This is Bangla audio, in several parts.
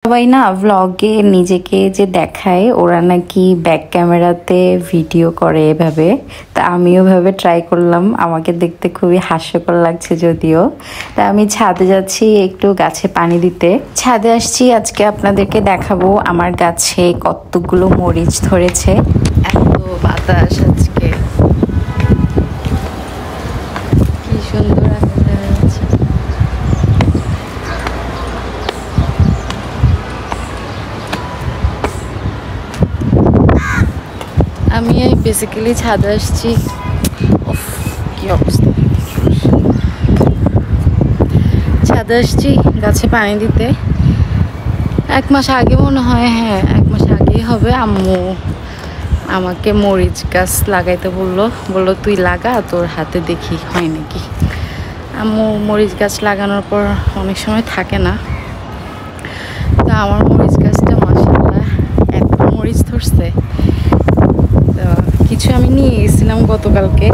সবাই না ভ্লগে নিজেকে যে দেখায় ওরা নাকি ব্যাক ক্যামেরাতে ভিডিও করে এভাবে। তা আমিও ভাবে ট্রাই করলাম, আমাকে দেখতে খুবই হাস্যকর লাগছে যদিও। তা আমি ছাদে যাচ্ছি একটু গাছে পানি দিতে। ছাদে আসছি আজকে আপনাদেরকে দেখাবো আমার গাছে কতগুলো মরিচ ধরেছে। এত বাতাস আজকে, কি সুন্দর আছে। আমি বেসিক্যালি ছাদে আসছি, কি অবস্থা, ছাদে আসছি গাছে পানি দিতে। এক মাস আগে মনে হয়, হ্যাঁ 1 মাস আগেই হবে, আম্মু আমাকে মরিচ গাছ লাগাইতে বললো তুই লাগা, তোর হাতে দেখি হয় নাকি। আম্মু মরিচ গাছ লাগানোর পর অনেক সময় থাকে না, তা আমার মরিচ গাছটা মাশাআল্লাহ এত মরিচ ধরছে। কিছু আমি নিয়ে গেছিলাম গতকালকে,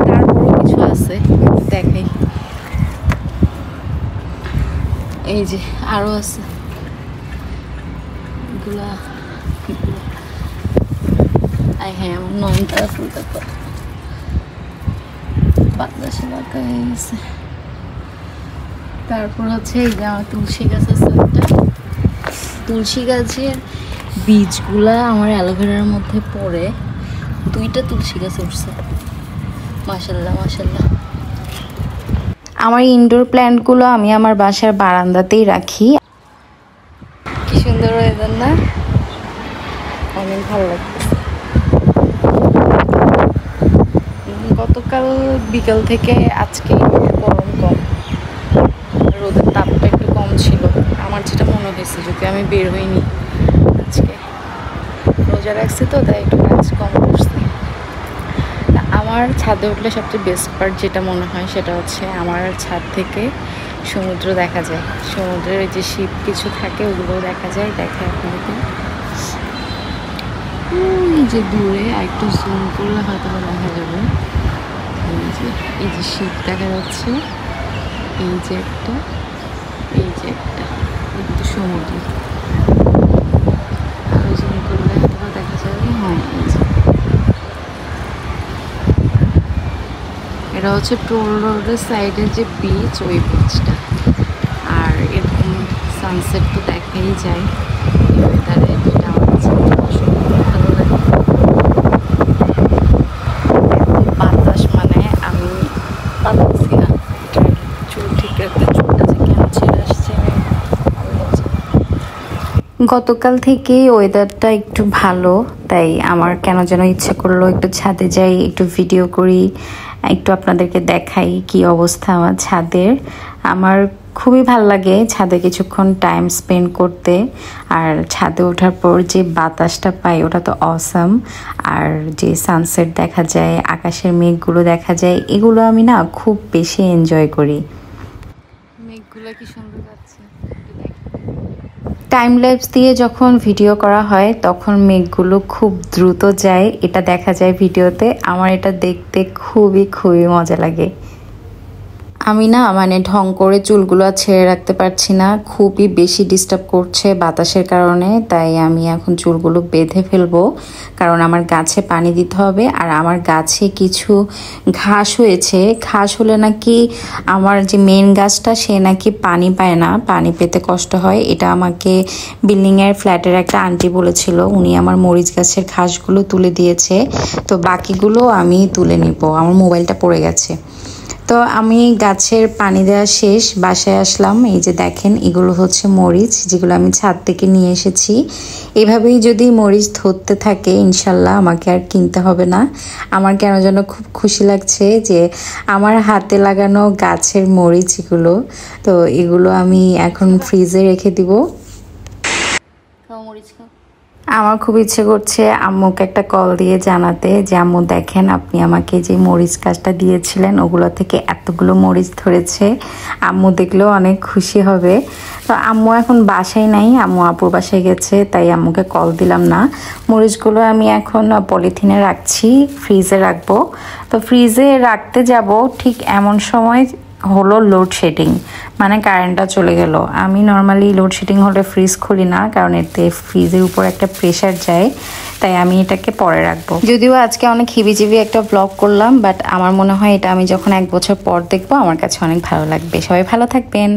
তারপরও কিছু আছে দেখাই। এই যে আরো আছে, এগুলা হ্যাঁ আমার নয়নতারা ফুলটা বাতাসে লাগা হয়ে গেছে। তারপর হচ্ছে এই যে আমার তুলসী গাছ আছে একটা, তুলসী গাছের বীজগুলা আমার অ্যালোভেরার মধ্যে পড়ে 2টা তুলসী গাছ উঠছে, মাশাআল্লাহ মাশাআল্লাহ। আমার ইনডোর প্ল্যান্টগুলো আমি আমার বাসার বারান্দাতেই রাখি। কি সুন্দর ওয়েদার না, অনেক ভালো লাগতেছে। গতকাল বিকাল থেকে আজকে গরম কম, রোদের তাপটা একটু কম ছিল আমার যেটা মনে হয়েছে, যদি আমি বের হইনি আজকে, রোজা রাখছি তো তাই একটু কাজ কম করছি। আমার ছাদে উঠলে সবচেয়ে বেস্ট পার্ট যেটা মনে হয় সেটা হচ্ছে আমার ছাদ থেকে সমুদ্র দেখা যায়। সমুদ্রের যে শিপ কিছু থাকে ওগুলোও দেখা যায়, দেখে আপনাকে এই যে দূরে একটু জুম করলে হয়তো দেখা যাবে। এই যে শিপ দেখা যাচ্ছে, এই যে একটা, এই যে একটা, একটু সমুদ্র আরো জুম করলে হয়তো দেখা যাবে। হ্যাঁ এই যে এটা হচ্ছে টোল রোডের সাইডের যে বিচ, ওই বিচটা। আর এরকম সানসেট তো দেখাই যায় ওয়েদারে, যেটা আমার কাছে ভালো লাগে। বাতাস মানে আমি পাচ্ছি না, চুল ঠিক রাখতে চুলটা যে কেন ছেড়ে আসছে। গতকাল থেকে ওয়েদারটা একটু ভালো, তাই আমার কেন যেন ইচ্ছে করলো একটু ছাদে যাই, একটু ভিডিও করি, একটু আপনাদেরকে দেখাই কি অবস্থা আমার ছাদের। আমার খুবই ভাল লাগে ছাদে কিছুক্ষণ টাইম স্পেন্ড করতে, আর ছাদে ওঠার পর যে বাতাসটা পাই ওটা তো অসাম। আর যে সানসেট দেখা যায়, আকাশের মেঘগুলো দেখা যায়, এগুলো আমি না খুব বেশি এনজয় করি। মেঘগুলো কি সুন্দর যাচ্ছে, টাইম ল্যাপস দিয়ে যখন ভিডিও করা হয় তখন মেঘগুলো খুব দ্রুত যায়, এটা দেখা যায় ভিডিওতে। আমার এটা দেখতে খুবই খুবই মজা লাগে। আমি না মানে ঢং করে চুলগুলো ছেড়ে রাখতে পারছি না, খুবই বেশি ডিস্টার্ব করছে বাতাসের কারণে, তাই আমি এখন চুলগুলো বেঁধে ফেলবো, কারণ আমার গাছে পানি দিতে হবে। আর আমার গাছে কিছু ঘাস হয়েছে, ঘাস হলে নাকি আমার যে মেন গাছটা সে নাকি পানি পায় না, পানি পেতে কষ্ট হয়। এটা আমাকে বিল্ডিংয়ের ফ্ল্যাটের একটা আন্টি বলেছিল, উনি আমার মরিচ গাছের ঘাসগুলো তুলে দিয়েছে, তো বাকিগুলো আমি তুলে নিব। আমার মোবাইলটা পড়ে গেছে। তো আমি গাছের পানি দেওয়া শেষ, বাসায় আসলাম। এই যে দেখেন এগুলো হচ্ছে মরিচ, যেগুলো আমি ছাদ থেকে নিয়ে এসেছি। এভাবেই যদি মরিচ ধরতে থাকে ইনশাল্লাহ আমাকে আর কিনতে হবে না। আমার কেন যেন খুব খুশি লাগছে যে আমার হাতে লাগানো গাছের মরিচ এগুলো, তো এগুলো আমি এখন ফ্রিজে রেখে দিব। আমার খুব ইচ্ছে করছে আম্মুকে একটা কল দিয়ে জানাতে যে আম্মু দেখেন আপনি আমাকে যে মরিচ গাছটা দিয়েছিলেন ওগুলো থেকে এতগুলো মরিচ ধরেছে। আম্মু দেখলেও অনেক খুশি হবে। তো আম্মু এখন বাসায় নাই, আম্মু আপুর বাসায় গেছে, তাই আম্মুকে কল দিলাম না। মরিচগুলো আমি এখন পলিথিনে রাখছি, ফ্রিজে রাখবো। তো ফ্রিজে রাখতে যাব ঠিক এমন সময় হলো লোডশেডিং, মানে কারেন্টটা চলে গেল। আমি নর্মালি লোডশেডিং হলে ফ্রিজ খুলি না, কারণ এতে ফ্রিজের উপর একটা প্রেশার যায়, তাই আমি এটাকে পরে রাখবো। যদিও আজকে অনেক হিবিজিবি একটা ব্লগ করলাম, বাট আমার মনে হয় এটা আমি যখন 1 বছর পর দেখবো আমার কাছে অনেক ভালো লাগবে। সবাই ভালো থাকবেন।